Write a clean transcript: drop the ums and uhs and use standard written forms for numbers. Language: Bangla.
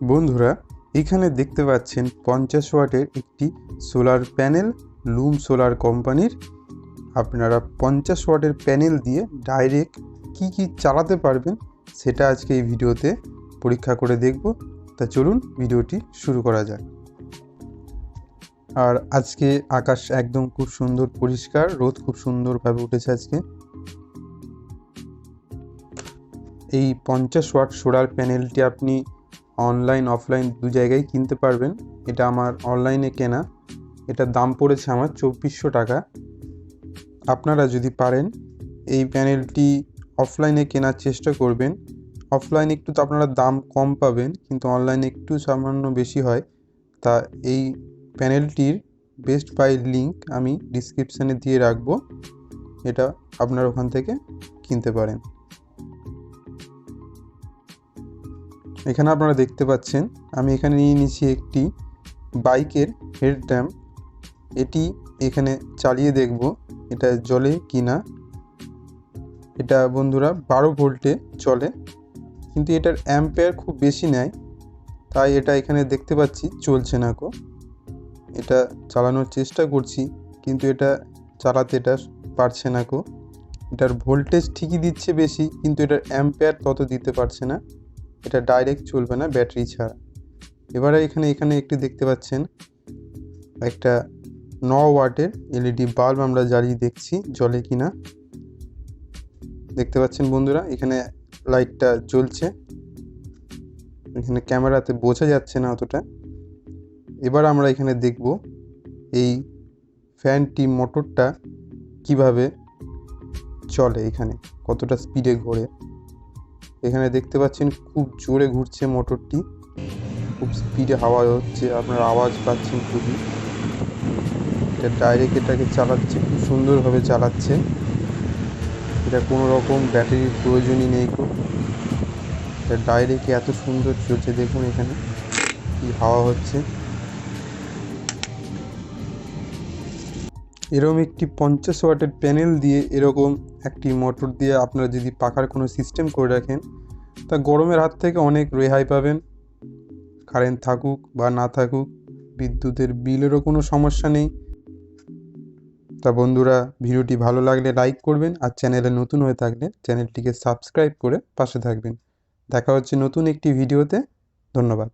বন্ধুরা, এখানে দেখতে পাচ্ছেন 50 ওয়াটের একটি সোলার প্যানেল, লুম সোলার কোম্পানির। আপনারা 50 ওয়াটের প্যানেল দিয়ে ডাইরেক্ট কি চালাতে পারবেন সেটা আজকে এই ভিডিওতে পরীক্ষা করে দেখব। তা চলুন ভিডিওটি শুরু করা যাক। আর আজকে আকাশ একদম খুব সুন্দর পরিষ্কার, রোদ খুব সুন্দরভাবে উঠেছে আজকে। এই 50 ওয়াট সোলার প্যানেলটি আপনি অনলাইন অফলাইন দু জায়গায় কিনতে পারবেন। এটা আমার অনলাইনে কেনা, এটার দাম পড়েছে আমার 2400 টাকা। আপনারা যদি পারেন এই প্যানেলটি অফলাইনে কেনার চেষ্টা করবেন। অফলাইনে একটু তো আপনারা দাম কম পাবেন, কিন্তু অনলাইনে একটু সামান্য বেশি হয়। তা এই প্যানেলটির বেস্ট বাই লিঙ্ক আমি ডিসক্রিপশানে দিয়ে রাখবো, এটা আপনারা ওখান থেকে কিনতে পারেন। এখানে আপনারা দেখতে পাচ্ছেন আমি এখানে নিয়ে নিয়েছি একটি বাইকের হেড ল্যাম্প। এটি এখানে চালিয়ে দেখব এটা জ্বলে কি না। এটা বন্ধুরা 12 ভোল্টে চলে, কিন্তু এটার অ্যাম্পেয়ার খুব বেশি নেয়, তাই এটা এখানে দেখতে পাচ্ছি চলছে না। এটা চালানোর চেষ্টা করছি, কিন্তু এটা চালাতে পারছে না। এটার ভোল্টেজ ঠিকই দিচ্ছে বেশি, কিন্তু এটার অ্যাম্পেয়ার তত দিতে পারছে না। এটা ডাইরেক্ট চলবে না ব্যাটারি ছাড়া। এবারে এখানে একটি দেখতে পাচ্ছেন একটা 9 ওয়াটের এলইডি বাল্ব আমরা জ্বালিয়ে দেখছি জ্বলে কিনা। দেখতে পাচ্ছেন বন্ধুরা, এখানে লাইটটা জ্বলছে, এখানে ক্যামেরাতে বোঝা যাচ্ছে না অতটা। এবার আমরা এখানে দেখব এই ফ্যানটি মোটরটা কিভাবে চলে, এখানে কতটা স্পিডে ঘোরে। এখানে দেখতে পাচ্ছেন খুব জোরে ঘুরছে মোটরটি, খুব স্পিডে হাওয়া হচ্ছে, আপনারা আওয়াজ পাচ্ছেন খুবই। এটা ডাইরেক্ট এটাকে চালাচ্ছে, খুব সুন্দরভাবে চালাচ্ছে। এটা কোনো রকম ব্যাটারির প্রয়োজনই নেই। এটা ডাইরেক্ট এত সুন্দর চলছে, দেখুন এখানে কি হাওয়া হচ্ছে। এরকম একটি 50 ওয়াটের প্যানেল দিয়ে এরকম একটি মোটর দিয়ে আপনারা যদি পাখার কোনো সিস্টেম করে রাখেন, তা গরমের হাত থেকে অনেক রেহাই পাবেন। কারেন্ট থাকুক বা না থাকুক, বিদ্যুতের বিলেরও কোনো সমস্যা নেই। তা বন্ধুরা, ভিডিওটি ভালো লাগলে লাইক করবেন, আর চ্যানেলে নতুন হয়ে থাকলে চ্যানেলটিকে সাবস্ক্রাইব করে পাশে থাকবেন। দেখা হচ্ছে নতুন একটি ভিডিওতে। ধন্যবাদ।